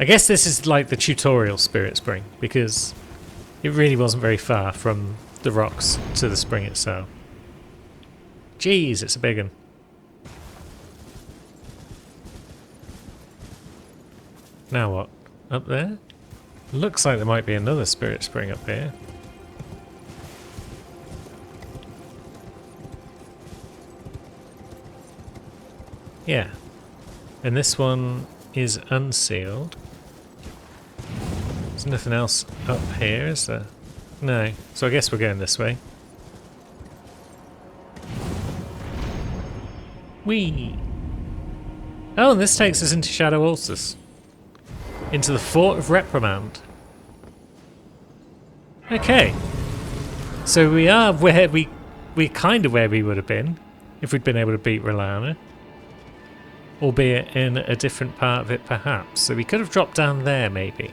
I guess this is like the tutorial Spirit Spring, because it really wasn't very far from the rocks to the spring itself. Jeez, it's a big one. Now what? Up there? Looks like there might be another Spirit Spring up here. Yeah. And this one is unsealed. There's nothing else up here, is there? No. So I guess we're going this way. Whee! Oh, and this takes us into Shadow Ulsus. Into the Fort of Reprimand. Okay. So we are where we're kind of where we would have been if we'd been able to beat R'hllana. Albeit in a different part of it, perhaps. So we could have dropped down there, maybe.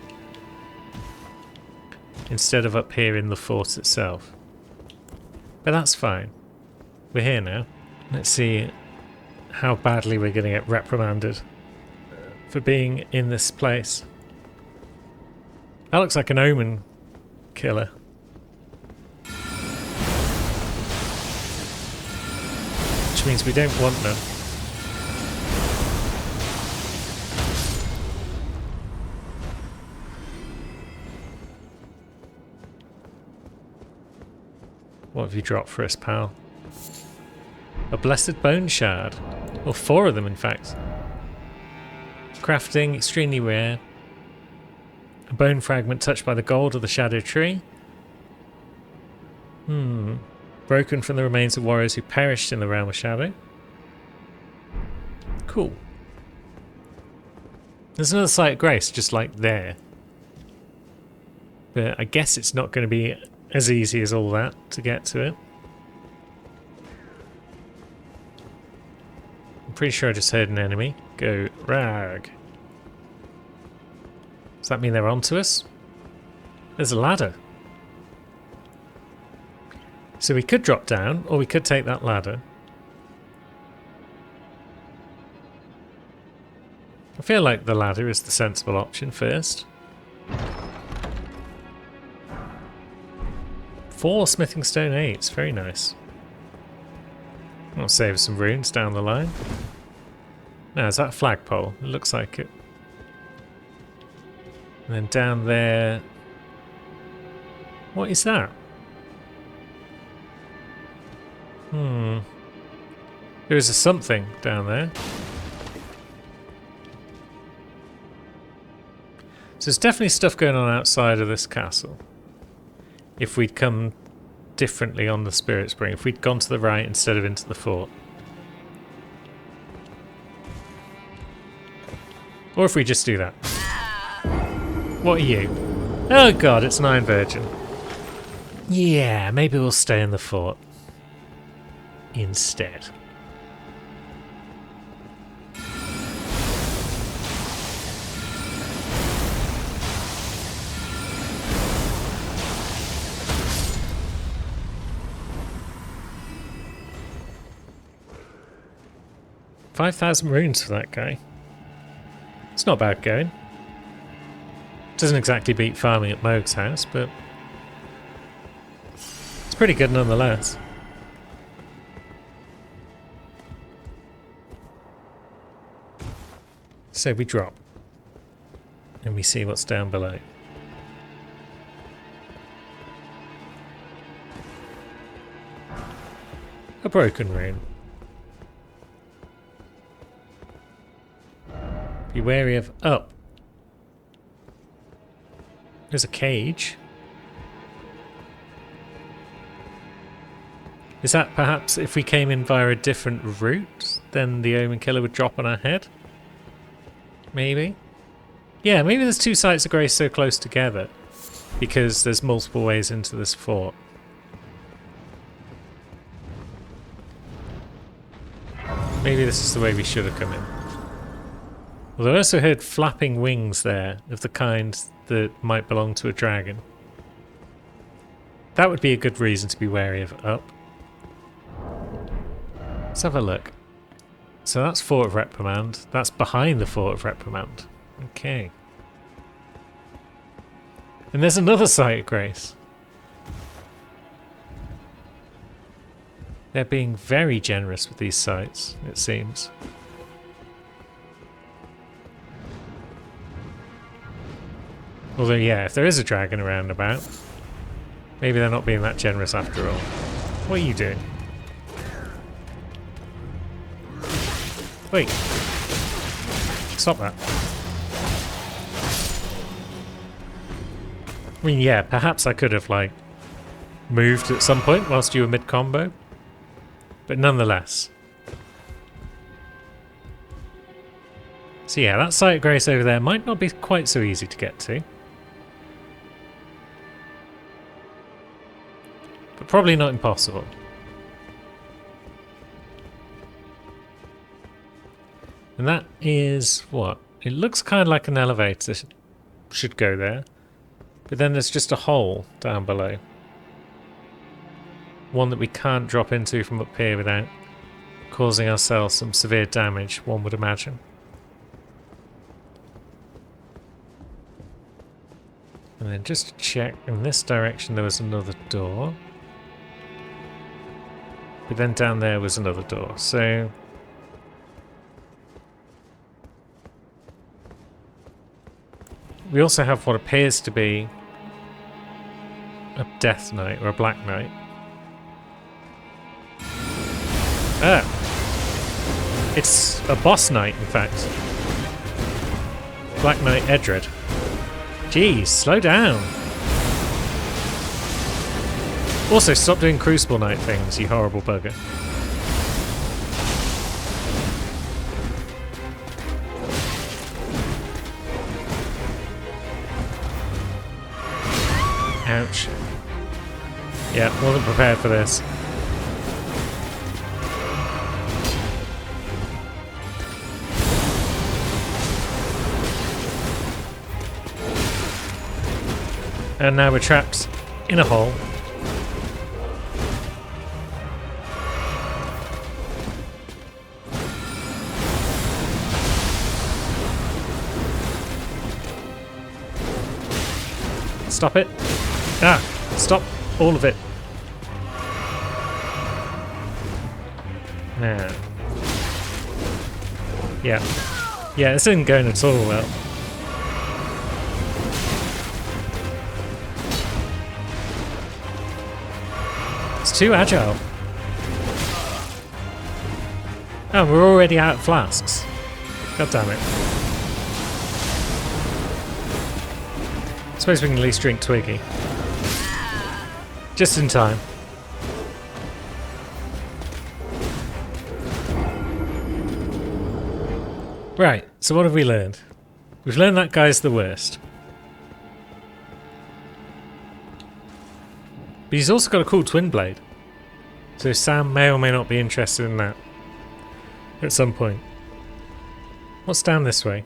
Instead of up here in the fort itself. But that's fine. We're here now. Let's see how badly we're going to get reprimanded for being in this place. That looks like an omen killer. Which means we don't want them. What have you dropped for us, pal? A blessed bone shard. Or 4 of them, in fact. Crafting, extremely rare. A bone fragment touched by the gold of the shadow tree. Broken from the remains of warriors who perished in the realm of shadow. Cool. There's another site of grace, just like there. But I guess it's not going to be as easy as all that to get to it. I'm pretty sure I just heard an enemy go rag. Does that mean they're onto us? There's a ladder. So we could drop down, or we could take that ladder. I feel like the ladder is the sensible option first. 4 smithing stone 8s, very nice. I'll save some runes down the line. Now, is that a flagpole? It looks like it. And then down there... What is that? There is a something down there. So there's definitely stuff going on outside of this castle. If we'd come differently on the Spirit Spring, if we'd gone to the right instead of into the fort. Or if we just do that. What are you? Oh god, it's an Iron Virgin. Yeah, maybe we'll stay in the fort. Instead. $5,000 runes for that guy. It's not bad going. Doesn't exactly beat farming at Mohg's house, but it's pretty good nonetheless. So we drop. And we see what's down below. A broken rune. Be wary of up. There's a cage. Is that perhaps if we came in via a different route, then the Omen Killer would drop on our head? Maybe? Yeah, maybe there's 2 sites of grace so close together because there's multiple ways into this fort. Maybe this is the way we should have come in. Although I also heard flapping wings there of the kind that might belong to a dragon. That would be a good reason to be wary of up. Let's have a look. So that's Fort of Reprimand. That's behind the Fort of Reprimand. Okay. And there's another site of grace. They're being very generous with these sites, it seems. Although, yeah, if there is a dragon around about, maybe they're not being that generous after all. What are you doing? Wait. Stop that. I mean, yeah, perhaps I could have, like, moved at some point whilst you were mid-combo. But nonetheless. So yeah, that site of grace over there might not be quite so easy to get to. But probably not impossible. And that is what? It looks kind of like an elevator should go there. But then there's just a hole down below. One that we can't drop into from up here without causing ourselves some severe damage, one would imagine. And then just to check, in this direction there was another door. But then down there was another door, so... we also have what appears to be a Death Knight, or a Black Knight. Ah! It's a boss knight, in fact. Black Knight Edred. Jeez, slow down! Also, stop doing Crucible Knight things, you horrible bugger. Ouch. Yeah, wasn't prepared for this. And now we're trapped in a hole. Stop it. Ah, stop all of it. Now. Yeah. Yeah, this isn't going at all well. It's too agile. Oh, we're already out of flasks. God damn it. I suppose we can at least drink Twiggy. Just in time. Right, so what have we learned? We've learned that guy's the worst. But he's also got a cool twin blade. So Sam may or may not be interested in that. At some point. What's down this way?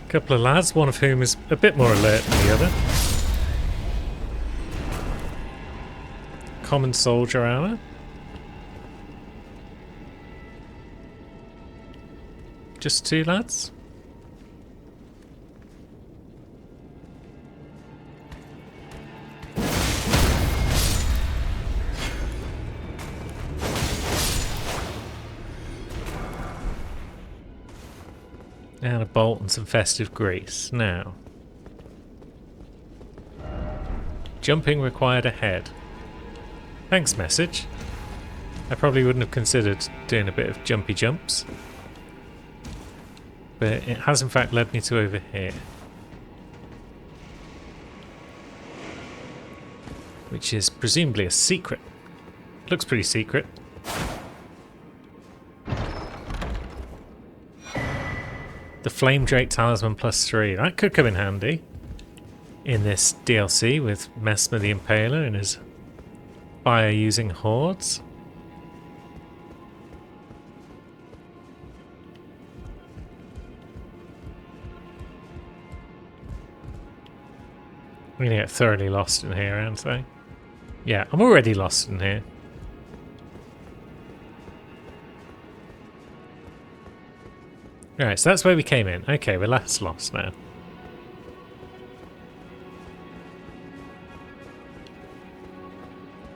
Couple of lads, one of whom is a bit more alert than the other. Common soldier armor. Just two lads? And a bolt and some festive grease. Now. Jumping required ahead. Thanks, message. I probably wouldn't have considered doing a bit of jumpy jumps. But it has in fact led me to over here. Which is presumably a secret. Looks pretty secret. The Flame Drake Talisman +3. That could come in handy in this DLC with Messmer the Impaler and his fire-using hordes. I'm gonna get thoroughly lost in here, aren't I? Yeah, I'm already lost in here. Right, so that's where we came in. Okay, we're less lost now.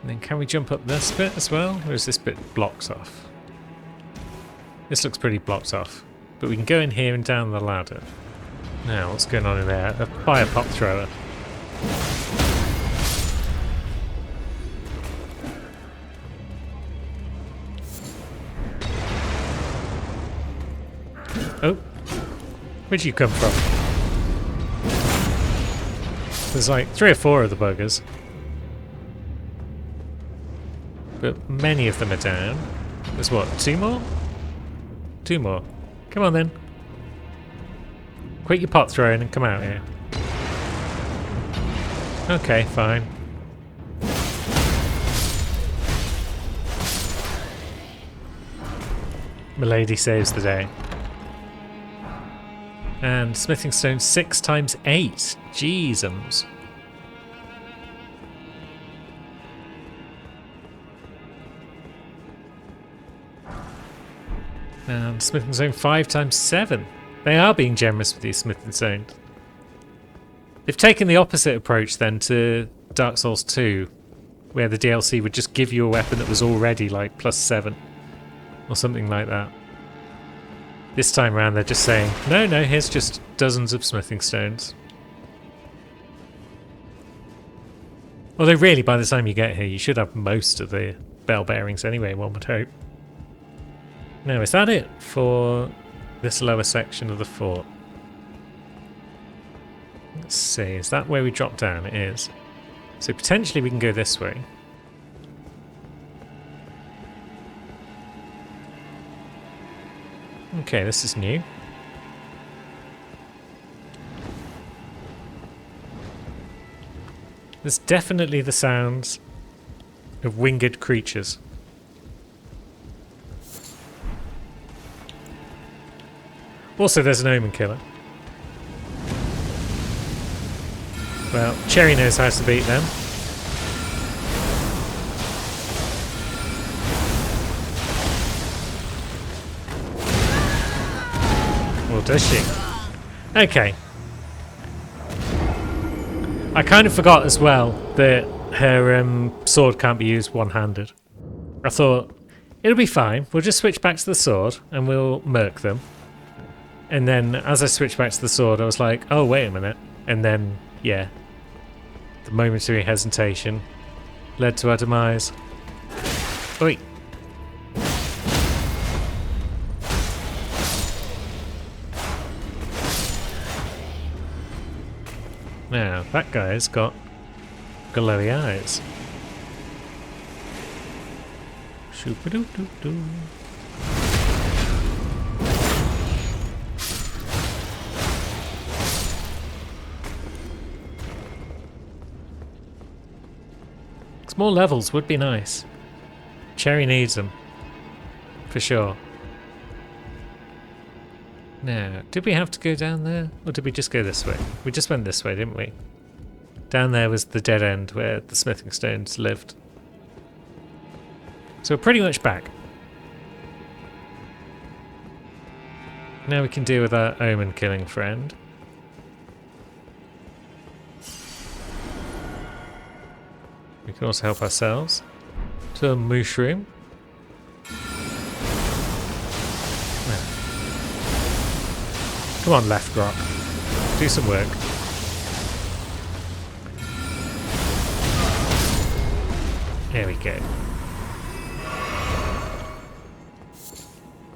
And then can we jump up this bit as well? Or is this bit blocked off? This looks pretty blocked off. But we can go in here and down the ladder. Now, what's going on in there? A fire pop thrower. Oh, where'd you come from? There's like 3 or 4 of the buggers. But many of them are down. There's what, 2 more? 2 more. Come on then. Quit your pot throwing and come out here. Okay, fine. Milady saves the day. And smithing stone 6 times 8. Jeezums. And smithing stone 5 times 7. They are being generous with these smithing stones. They've taken the opposite approach then to Dark Souls 2, where the DLC would just give you a weapon that was already like +7 or something like that. This time around they're just saying, no, here's just dozens of smithing stones. Although really, by the time you get here, you should have most of the bell bearings anyway, one would hope. Now, is that it for this lower section of the fort? Let's see, is that where we drop down? It is. So potentially we can go this way. Okay, this is new. There's definitely the sounds of winged creatures. Also, there's an omen killer. Well, Cherry knows how to beat them. Or does she? Okay. I kind of forgot as well that her sword can't be used one-handed. I thought, it'll be fine. We'll just switch back to the sword and we'll murk them. And then as I switched back to the sword, I was like, oh, wait a minute. And then, yeah, the momentary hesitation led to our demise. Oi. Now, that guy's got glowy eyes. Shoo-ba-doo-doo-doo. More levels would be nice. Cherry needs them. For sure. Now, did we have to go down there? Or did we just go this way? We just went this way, didn't we? Down there was the dead end where the smithing stones lived. So we're pretty much back. Now we can deal with our omen killing friend. We can also help ourselves to a mushroom. Now. Come on, left rock. Do some work. There we go.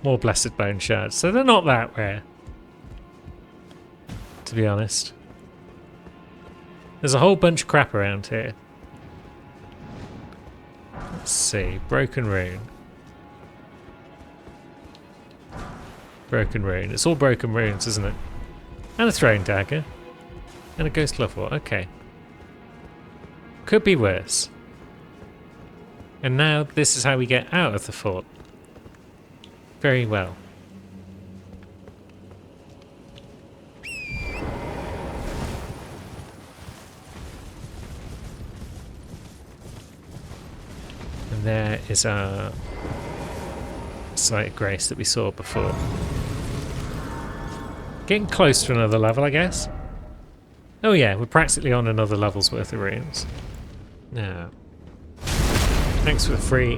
More blessed bone shards. So they're not that rare, to be honest. There's a whole bunch of crap around here. Let's see, broken rune. Broken rune. It's all broken runes, isn't it? And a throwing dagger. And a ghost glove-wort. Okay. Could be worse. And now this is how we get out of the fort. Very well. And there is our site of grace that we saw before. Getting close to another level, I guess. Oh yeah, we're practically on another level's worth of rooms. Now, thanks for the free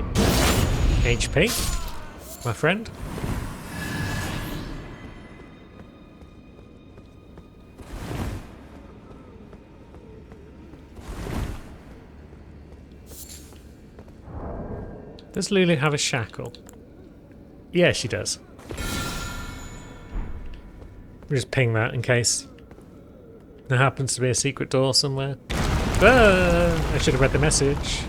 HP, my friend. Does Lulu have a shackle? Yeah, she does. We'll just ping that in case there happens to be a secret door somewhere. Ah, I should have read the message.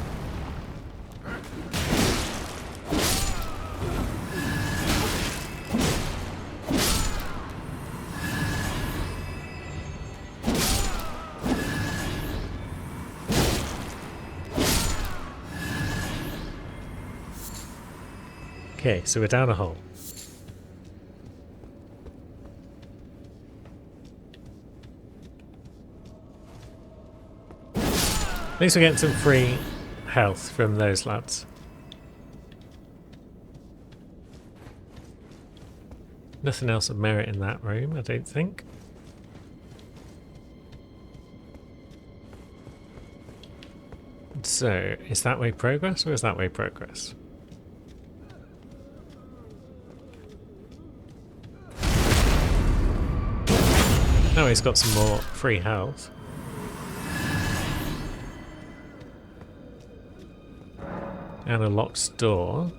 Okay, so we're down a hole. At least we're getting some free health from those lads. Nothing else of merit in that room, I don't think. So, is that way progress or is that way progress? Oh, he's got some more free health. And a locked door.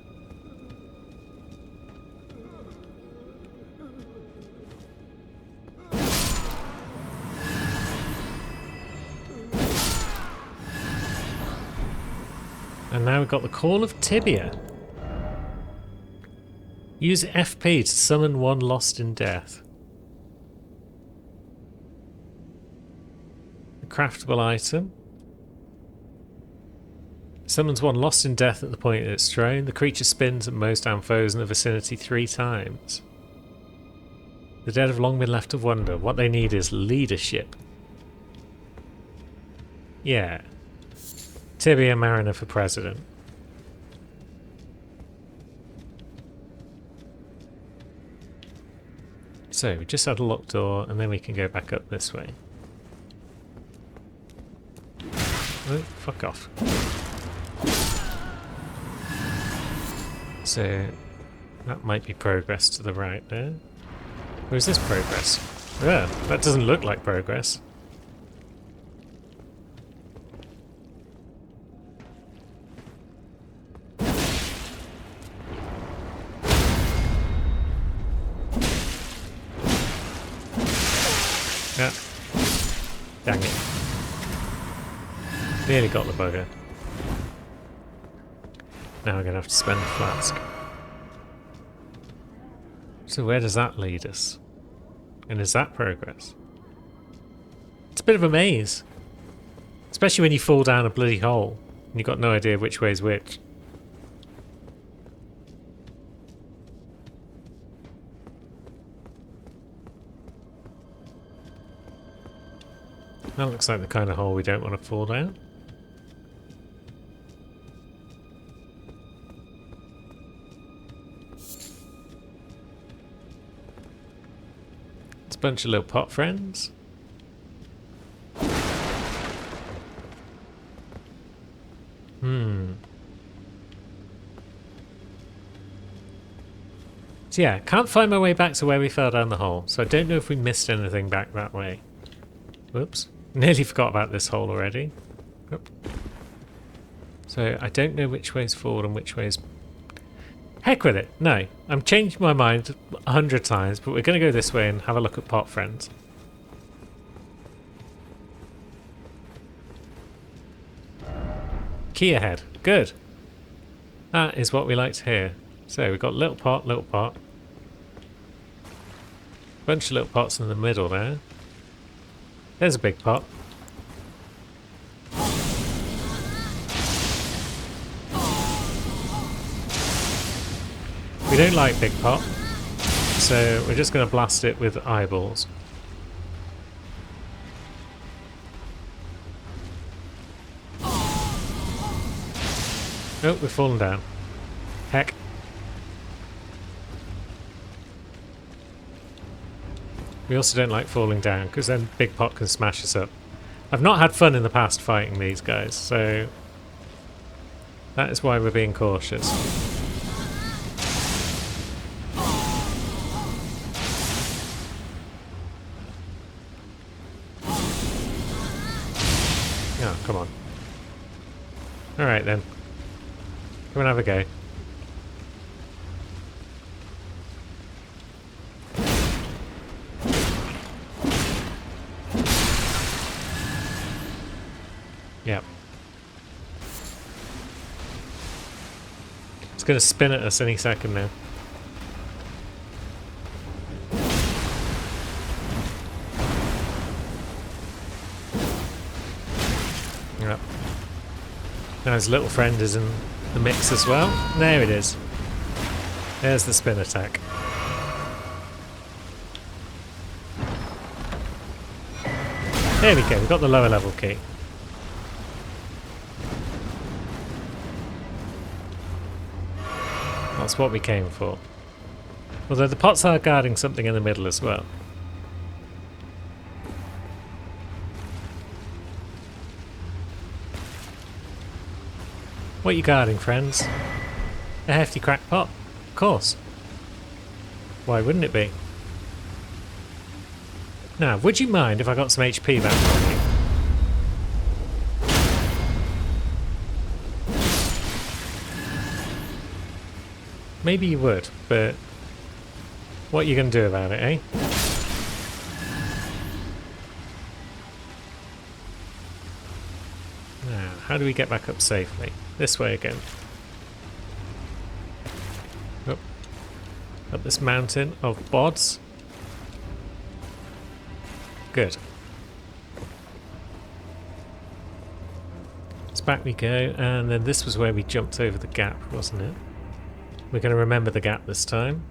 And now we've got the Call of Tibia. Use FP to summon one lost in death. A craftable item. Summons one lost in death at the point it's thrown. The creature spins at most down foes in the vicinity 3 times. The dead have long been left to wonder. What they need is leadership. Yeah. Tibia Mariner for president. So, we just had a locked door, and then we can go back up this way. Oh, fuck off. So, that might be progress to the right there. Or is this progress? Yeah, that doesn't look like progress. Yeah. Dang it. Nearly got the bugger. Now we're going to have to spend the flask. So where does that lead us? And is that progress? It's a bit of a maze. Especially when you fall down a bloody hole and you've got no idea which way is which. That looks like the kind of hole we don't want to fall down. It's a bunch of little pot friends. So yeah, can't find my way back to where we fell down the hole, so I don't know if we missed anything back that way. Whoops. Nearly forgot about this hole already. Oop. So I don't know which way's forward and which way's... Heck with it. No. I'm changing my mind 100 times, but we're going to go this way and have a look at pot friends. Key ahead. Good. That is what we like to hear. So we've got little pot, little pot. Bunch of little pots in the middle there. There's a big pot. We don't like big pot, so we're just going to blast it with eyeballs. Oh, we've fallen down. Heck. We also don't like falling down, because then Big Pot can smash us up. I've not had fun in the past fighting these guys, so that is why we're being cautious. Oh, come on. Alright then. Come and have a go. Yep. It's going to spin at us any second now. Yep. Now his little friend is in the mix as well. There it is. There's the spin attack. There we go, we've got the lower level key. That's what we came for. Although the pots are guarding something in the middle as well. What are you guarding, friends? A hefty cracked pot? Of course. Why wouldn't it be? Now, would you mind if I got some HP back from you? Maybe you would, but what are you going to do about it, eh? Now, how do we get back up safely? This way again. Up this mountain of bods. Good. So back we go, and then this was where we jumped over the gap, wasn't it? We're going to remember the gap this time.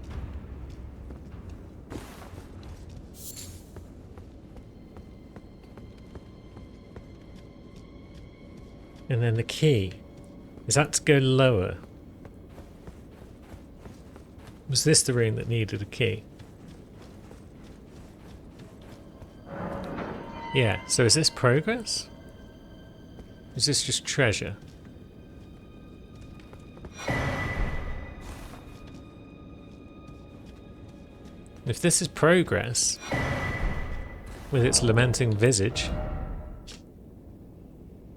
And then the key. Is that to go lower? Was this the room that needed a key? Yeah, so is this progress? Is this just treasure? If this is progress, with its lamenting visage,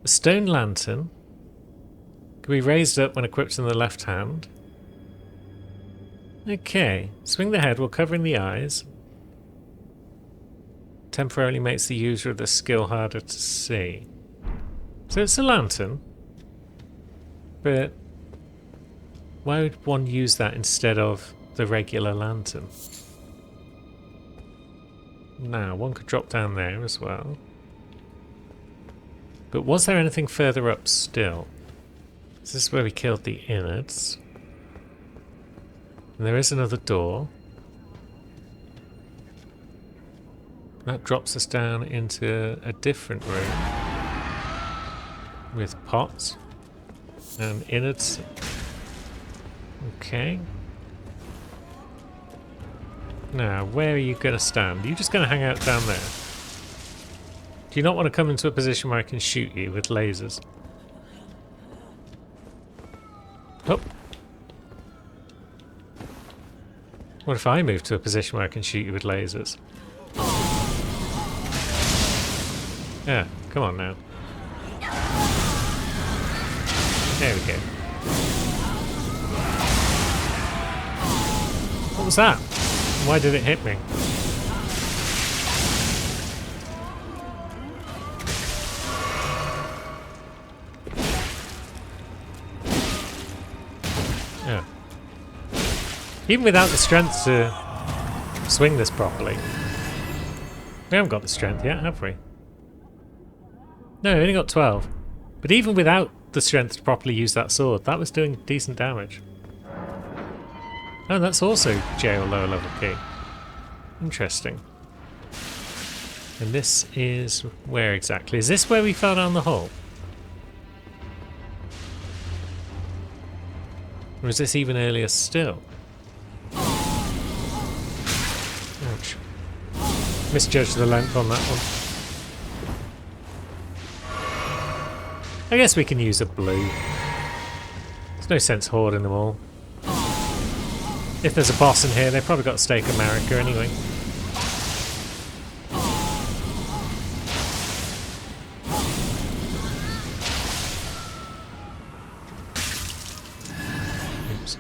a stone lantern can be raised up when equipped in the left hand. Okay, swing the head while covering the eyes. Temporarily makes the user of the skill harder to see. So it's a lantern, but why would one use that instead of the regular lantern? Now, one could drop down there as well. But was there anything further up still? This is where we killed the innards. And there is another door. That drops us down into a different room. With pots. And innards. Okay. Now, where are you going to stand? Are you just going to hang out down there? Do you not want to come into a position where I can shoot you with lasers? Oh. What if I move to a position where I can shoot you with lasers? Yeah, come on now. There we go. What was that? Why did it hit me? Yeah. Even without the strength to swing this properly. We haven't got the strength yet, have we? No, we only got 12. But even without the strength to properly use that sword, that was doing decent damage. Oh, that's also J or lower level key. Interesting. And this is where exactly? Is this where we fell down the hole? Or is this even earlier still? Ouch. Misjudged the length on that one. I guess we can use a blue. There's no sense hoarding them all. If there's a boss in here, they've probably got Stake America anyway. Oops.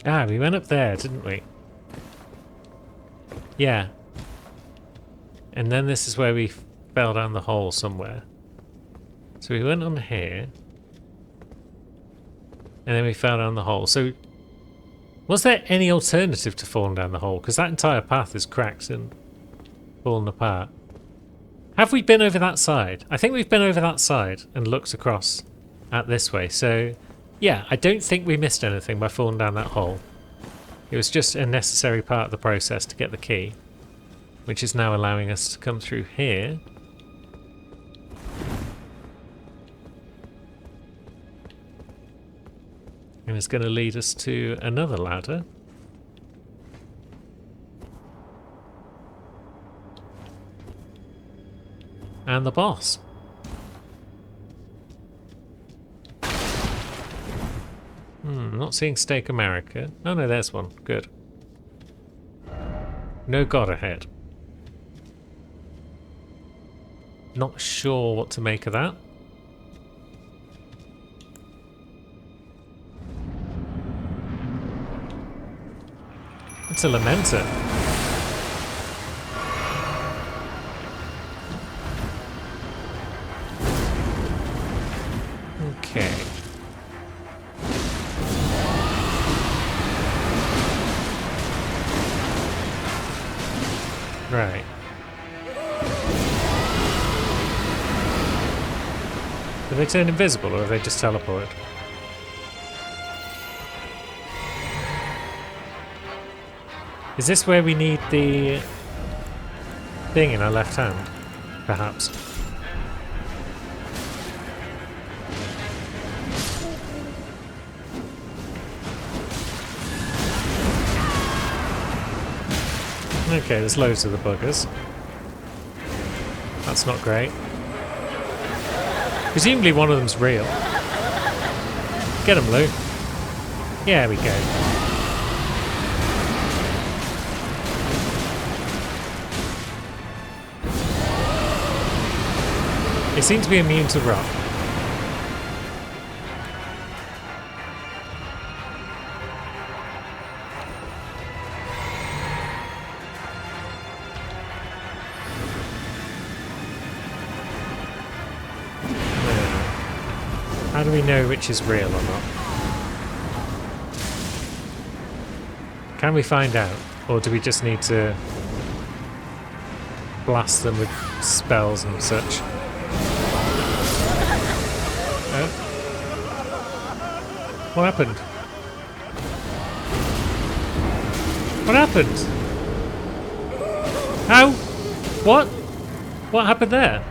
Ah, we went up there, didn't we? Yeah. And then this is where we fell down the hole somewhere. So we went on here. And then we fell down the hole. So, was there any alternative to falling down the hole? Because that entire path is cracked and fallen apart. Have we been over that side? I think we've been over that side and looked across at this way. So, yeah, I don't think we missed anything by falling down that hole. It was just a necessary part of the process to get the key, which is now allowing us to come through here. And it's going to lead us to another ladder. And the boss. Not seeing Stake America. Oh no, there's one. Good. No god ahead. Not sure what to make of that. It's a Lamenter. Okay. Right. Do they turn invisible or are they just teleport? Is this where we need the thing in our left hand? Perhaps. Okay, there's loads of the buggers. That's not great. Presumably one of them's real. Get him, Lou. Yeah, we go. They seem to be immune to rock. How do we know which is real or not? Can we find out? Or do we just need to blast them with spells and such? Oh. What happened? What happened? How? What? What happened there?